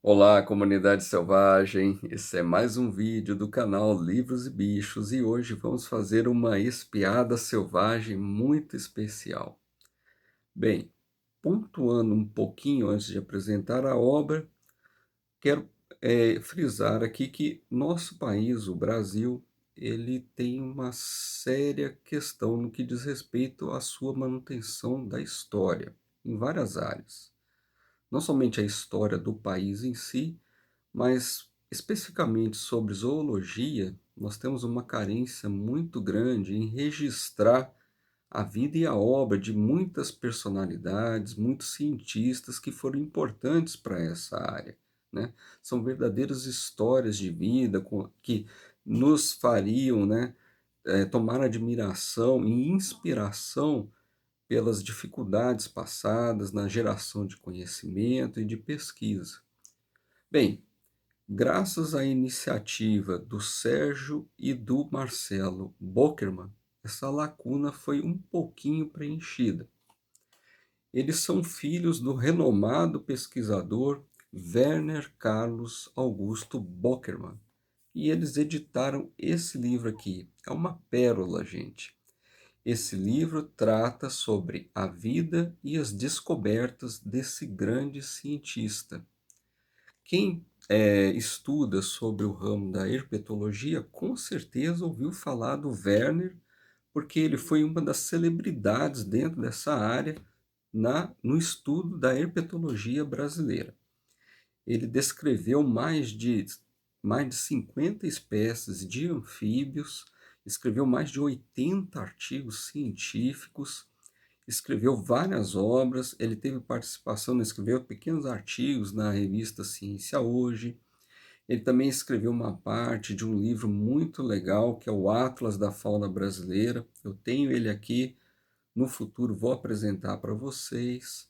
Olá, comunidade selvagem! Esse é mais um vídeo do canal Livros e Bichos e hoje vamos fazer uma espiada selvagem muito especial. Bem, pontuando um pouquinho antes de apresentar a obra, quero frisar aqui que nosso país, o Brasil, ele tem uma séria questão no que diz respeito à sua manutenção da história, em várias áreas. Não somente a história do país em si, mas, especificamente sobre zoologia, nós temos uma carência muito grande em registrar a vida e a obra de muitas personalidades, muitos cientistas que foram importantes para essa área, né? São verdadeiras histórias de vida que nos fariam, né, tomar admiração e inspiração pelas dificuldades passadas na geração de conhecimento e de pesquisa. Bem, graças à iniciativa do Sérgio e do Marcelo Bockerman, essa lacuna foi um pouquinho preenchida. Eles são filhos do renomado pesquisador Werner Carlos Augusto Bockerman, e eles editaram esse livro aqui. É uma pérola, gente. Esse livro trata sobre a vida e as descobertas desse grande cientista. Quem estuda sobre o ramo da herpetologia, com certeza ouviu falar do Werner, porque ele foi uma das celebridades dentro dessa área no estudo da herpetologia brasileira. Ele descreveu mais de 50 espécies de anfíbios, escreveu mais de 80 artigos científicos, escreveu várias obras, ele teve participação, escreveu pequenos artigos na revista Ciência Hoje. Ele também escreveu uma parte de um livro muito legal, que é o Atlas da Fauna Brasileira. Eu tenho ele aqui, no futuro vou apresentar para vocês.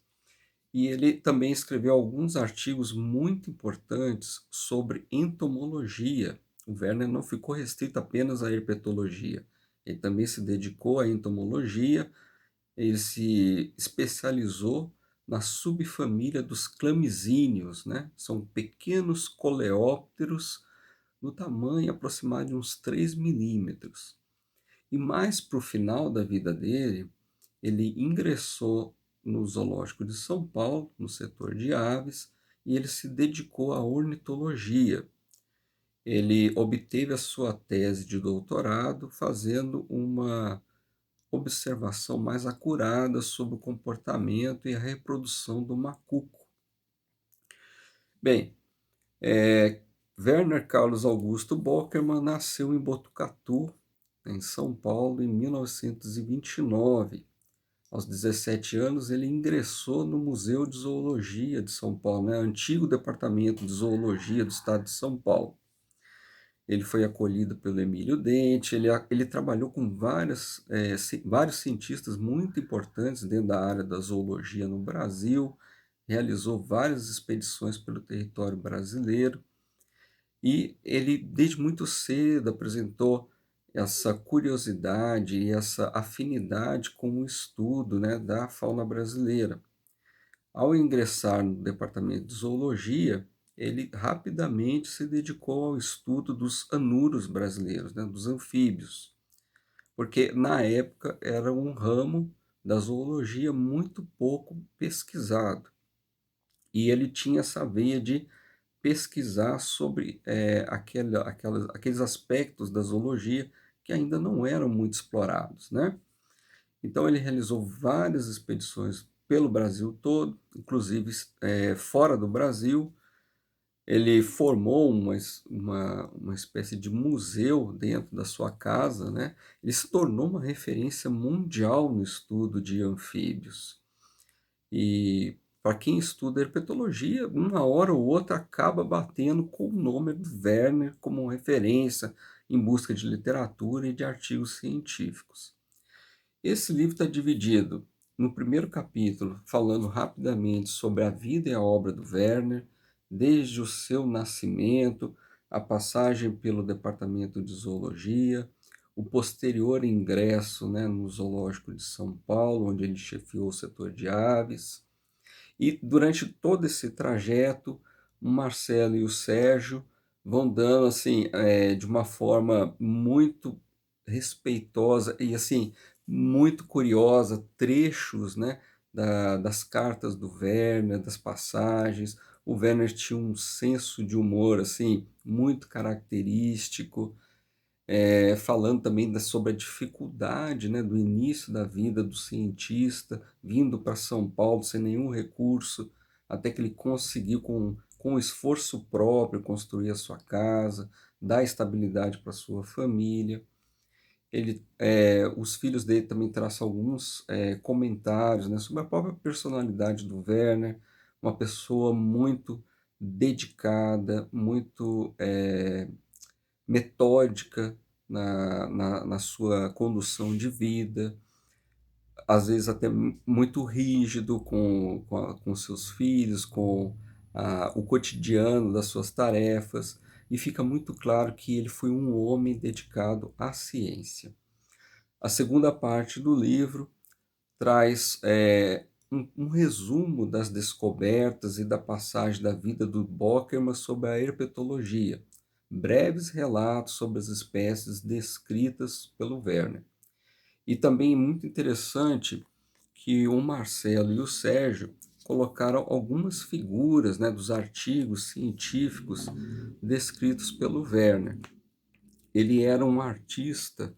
E ele também escreveu alguns artigos muito importantes sobre entomologia. O Werner não ficou restrito apenas à herpetologia. Ele também se dedicou à entomologia. Ele se especializou na subfamília dos clamizíneos, né? São pequenos coleópteros no tamanho aproximado de uns 3 milímetros. E mais para o final da vida dele, ele ingressou no Zoológico de São Paulo, no setor de aves, e ele se dedicou à ornitologia. Ele obteve a sua tese de doutorado fazendo uma observação mais acurada sobre o comportamento e a reprodução do macuco. Bem, Werner Carlos Augusto Bockerman nasceu em Botucatu, em São Paulo, em 1929. Aos 17 anos, ele ingressou no Museu de Zoologia de São Paulo, né? Antigo Departamento de Zoologia do Estado de São Paulo. Ele foi acolhido pelo Emílio Dente, ele trabalhou com vários cientistas muito importantes dentro da área da zoologia no Brasil, realizou várias expedições pelo território brasileiro, e ele, desde muito cedo, apresentou essa curiosidade e essa afinidade com o estudo, né, da fauna brasileira. Ao ingressar no departamento de zoologia, ele rapidamente se dedicou ao estudo dos anuros brasileiros, né, dos anfíbios, porque na época era um ramo da zoologia muito pouco pesquisado. E ele tinha essa veia de pesquisar sobre aqueles aspectos da zoologia que ainda não eram muito explorados, né? Então ele realizou várias expedições pelo Brasil todo, inclusive fora do Brasil. Ele formou uma espécie de museu dentro da sua casa, né? Ele se tornou uma referência mundial no estudo de anfíbios. E para quem estuda herpetologia, uma hora ou outra acaba batendo com o nome do Werner como referência em busca de literatura e de artigos científicos. Esse livro está dividido no primeiro capítulo, falando rapidamente sobre a vida e a obra do Werner, desde o seu nascimento, a passagem pelo departamento de zoologia, o posterior ingresso, né, no Zoológico de São Paulo, onde ele chefiou o setor de aves. E durante todo esse trajeto, o Marcelo e o Sérgio vão dando, assim, de uma forma muito respeitosa e, assim, muito curiosa, trechos, né, das cartas do Werner, das passagens. O Werner tinha um senso de humor, assim, muito característico, falando também sobre a dificuldade, né, do início da vida do cientista, vindo para São Paulo sem nenhum recurso, até que ele conseguiu, com esforço próprio, construir a sua casa, dar estabilidade para sua família. Os filhos dele também traçam alguns comentários, né, sobre a própria personalidade do Werner, uma pessoa muito dedicada, muito metódica na sua condução de vida, às vezes até muito rígido com seus filhos, com o cotidiano das suas tarefas, e fica muito claro que ele foi um homem dedicado à ciência. A segunda parte do livro traz um resumo das descobertas e da passagem da vida do Bockerman sobre a herpetologia, breves relatos sobre as espécies descritas pelo Werner. E também é muito interessante que o Marcelo e o Sérgio colocaram algumas figuras, né, dos artigos científicos descritos pelo Werner. Ele era um artista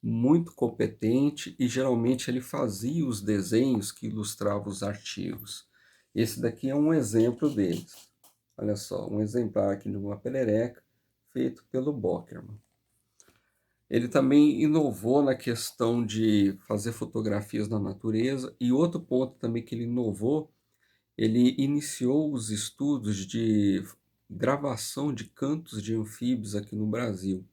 muito competente e geralmente ele fazia os desenhos que ilustravam os artigos. Esse daqui é um exemplo deles. Olha só, um exemplar aqui de uma perereca feito pelo Bockerman. Ele também inovou na questão de fazer fotografias na natureza, e outro ponto também que ele inovou, ele iniciou os estudos de gravação de cantos de anfíbios aqui no Brasil.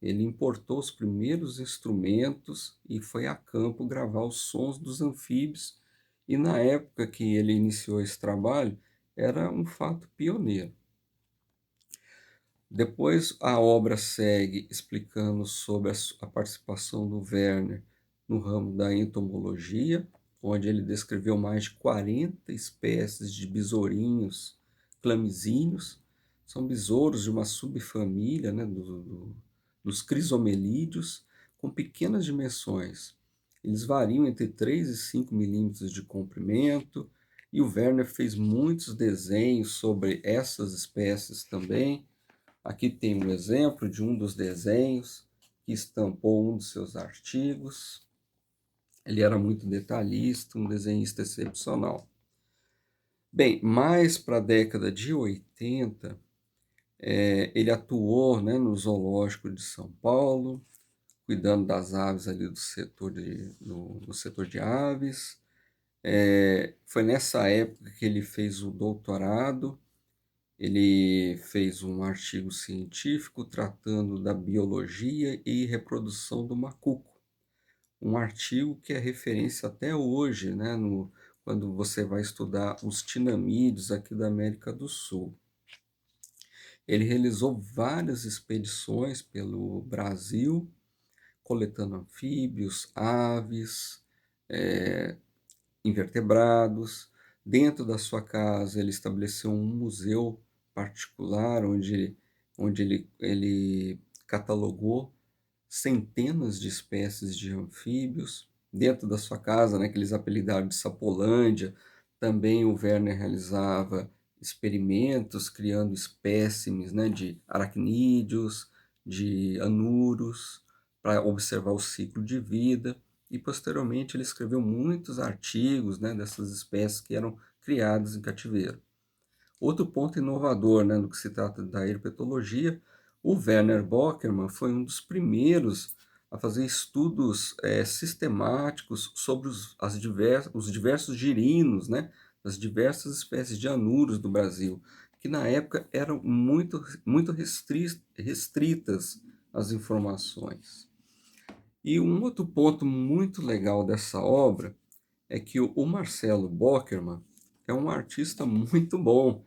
Ele importou os primeiros instrumentos e foi a campo gravar os sons dos anfíbios, e na época que ele iniciou esse trabalho, era um fato pioneiro. Depois a obra segue explicando sobre a participação do Werner no ramo da entomologia, onde ele descreveu mais de 40 espécies de besourinhos clamizíneos. São besouros de uma subfamília, né, dos crisomelídeos, com pequenas dimensões. Eles variam entre 3 e 5 milímetros de comprimento, e o Werner fez muitos desenhos sobre essas espécies também. Aqui tem um exemplo de um dos desenhos que estampou um dos seus artigos. Ele era muito detalhista, um desenhista excepcional. Bem, mais para a década de 80, ele atuou, né, no Zoológico de São Paulo, cuidando das aves ali no setor de aves. Foi nessa época que ele fez o doutorado. Ele fez um artigo científico tratando da biologia e reprodução do macuco. Um artigo que é referência até hoje, né, quando você vai estudar os tinamídeos aqui da América do Sul. Ele realizou várias expedições pelo Brasil, coletando anfíbios, aves, invertebrados. Dentro da sua casa, ele estabeleceu um museu particular, onde ele catalogou centenas de espécies de anfíbios. Dentro da sua casa, né, que eles apelidaram de Sapolândia, também o Werner realizava experimentos, criando espécimes, né, de aracnídeos, de anuros, para observar o ciclo de vida. E posteriormente ele escreveu muitos artigos, né, dessas espécies que eram criadas em cativeiro. Outro ponto inovador, né, no que se trata da herpetologia, o Werner Bockerman foi um dos primeiros a fazer estudos sistemáticos sobre os diversos girinos, né, das diversas espécies de anuros do Brasil, que na época eram muito restritas as informações. E um outro ponto muito legal dessa obra é que o Marcelo Bockerman é um artista muito bom.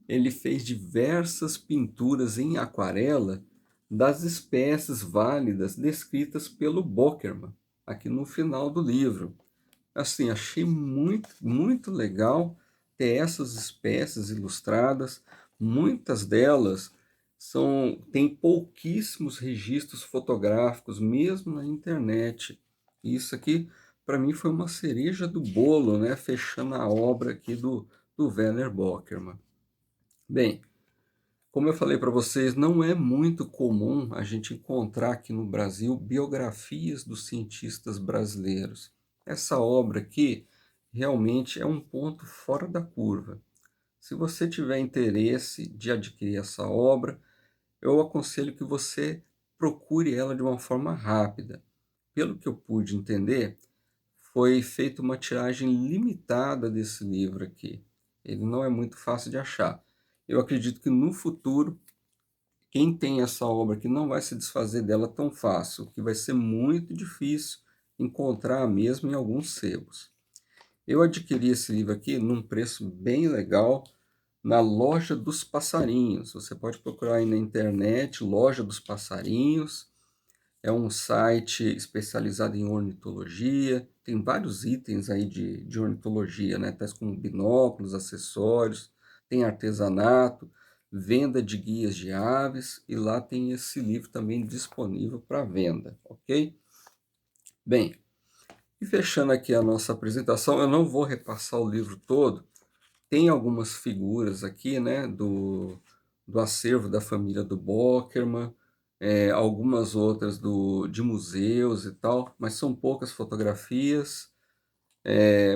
Ele fez diversas pinturas em aquarela das espécies válidas descritas pelo Bockerman, aqui no final do livro. Assim, achei muito legal ter essas espécies ilustradas, Muitas delas têm pouquíssimos registros fotográficos, mesmo na internet. E isso aqui, para mim, foi uma cereja do bolo, né? Fechando a obra aqui do Werner Bockerman. Bem, como eu falei para vocês, não é muito comum a gente encontrar aqui no Brasil biografias dos cientistas brasileiros. Essa obra aqui realmente é um ponto fora da curva. Se você tiver interesse de adquirir essa obra, eu aconselho que você procure ela de uma forma rápida. Pelo que eu pude entender, foi feita uma tiragem limitada desse livro aqui. Ele não é muito fácil de achar. Eu acredito que no futuro, quem tem essa obra aqui não vai se desfazer dela tão fácil, que vai ser muito difícil encontrar mesmo em alguns sebos. Eu adquiri esse livro aqui num preço bem legal, na Loja dos Passarinhos. Você pode procurar aí na internet, Loja dos Passarinhos. É um site especializado em ornitologia. Tem vários itens aí de ornitologia, né? Tais como binóculos, acessórios, tem artesanato, venda de guias de aves. E lá tem esse livro também disponível para venda, ok? Bem, e fechando aqui a nossa apresentação, eu não vou repassar o livro todo. Tem algumas figuras aqui, né, do acervo da família do Bockerman, algumas outras de museus e tal, mas são poucas fotografias.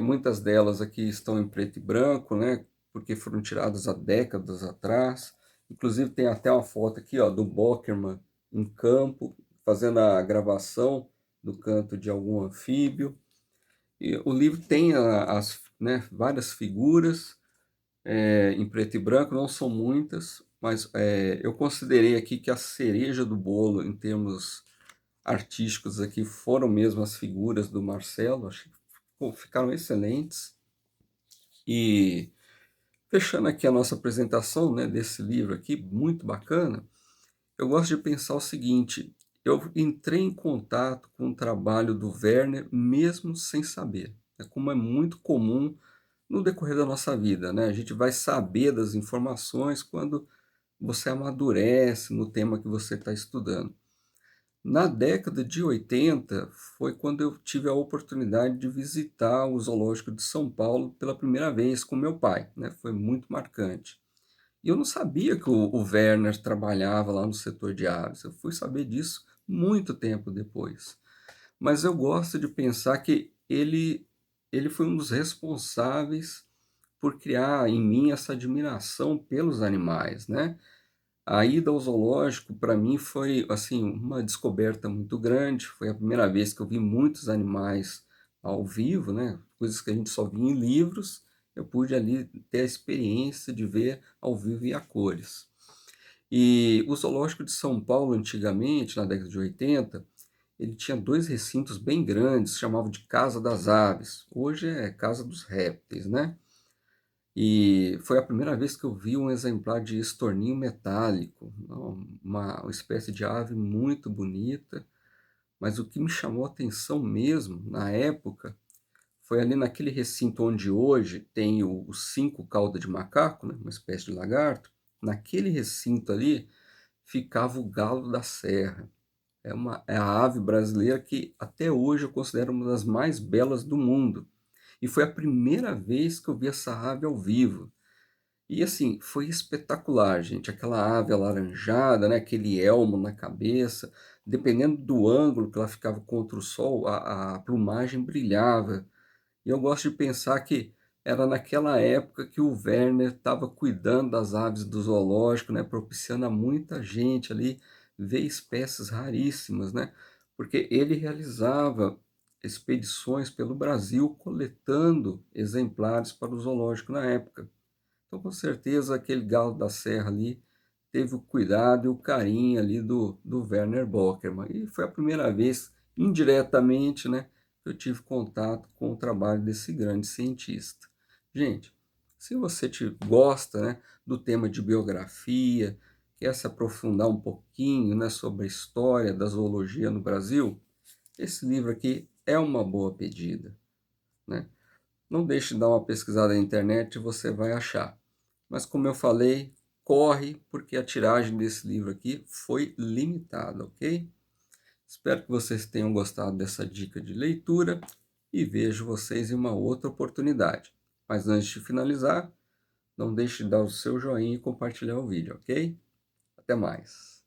Muitas delas aqui estão em preto e branco, né, porque foram tiradas há décadas atrás. Inclusive tem até uma foto aqui, ó, do Bockerman em campo, fazendo a gravação do canto de algum anfíbio. E o livro tem né, várias figuras, em preto e branco, não são muitas, mas eu considerei aqui que a cereja do bolo, em termos artísticos, aqui foram mesmo as figuras do Marcelo, acho que ficaram excelentes. E fechando aqui a nossa apresentação, né, desse livro aqui, muito bacana, eu gosto de pensar o seguinte: eu entrei em contato com o trabalho do Werner mesmo sem saber. Como é muito comum no decorrer da nossa vida, né? A gente vai saber das informações quando você amadurece no tema que você está estudando. Na década de 80 foi quando eu tive a oportunidade de visitar o Zoológico de São Paulo pela primeira vez com meu pai, né? Foi muito marcante. E eu não sabia que o Werner trabalhava lá no setor de aves. Eu fui saber disso muito tempo depois. Mas eu gosto de pensar que ele foi um dos responsáveis por criar em mim essa admiração pelos animais, né? A ida ao zoológico para mim foi assim uma descoberta muito grande. Foi a primeira vez que eu vi muitos animais ao vivo, né? Coisas que a gente só via em livros. Eu pude ali ter a experiência de ver ao vivo e a cores. E o zoológico de São Paulo antigamente, na década de 80, ele tinha dois recintos bem grandes, chamavam de Casa das Aves. Hoje é Casa dos Répteis, né? E foi a primeira vez que eu vi um exemplar de estorninho metálico, uma espécie de ave muito bonita, mas o que me chamou a atenção mesmo, na época, foi ali naquele recinto onde hoje tem o cinco cauda de macaco, né, uma espécie de lagarto. Naquele recinto ali ficava o galo da serra. É a ave brasileira que até hoje eu considero uma das mais belas do mundo. E foi a primeira vez que eu vi essa ave ao vivo. E assim, foi espetacular, gente. Aquela ave alaranjada, né? Aquele elmo na cabeça. Dependendo do ângulo que ela ficava contra o sol, a plumagem brilhava. E eu gosto de pensar que era naquela época que o Werner estava cuidando das aves do zoológico, né? Propiciando a muita gente ali ver espécies raríssimas, né? Porque ele realizava expedições pelo Brasil coletando exemplares para o zoológico na época. Então, com certeza, aquele galo da serra ali teve o cuidado e o carinho ali do Werner Bockerman. E foi a primeira vez, indiretamente, né, que eu tive contato com o trabalho desse grande cientista. Gente, se você gosta, né, do tema de biografia, quer se aprofundar um pouquinho, né, sobre a história da zoologia no Brasil, esse livro aqui é uma boa pedida, né? Não deixe de dar uma pesquisada na internet e você vai achar. Mas como eu falei, corre, porque a tiragem desse livro aqui foi limitada, ok? Espero que vocês tenham gostado dessa dica de leitura e vejo vocês em uma outra oportunidade. Mas antes de finalizar, não deixe de dar o seu joinha e compartilhar o vídeo, ok? Até mais!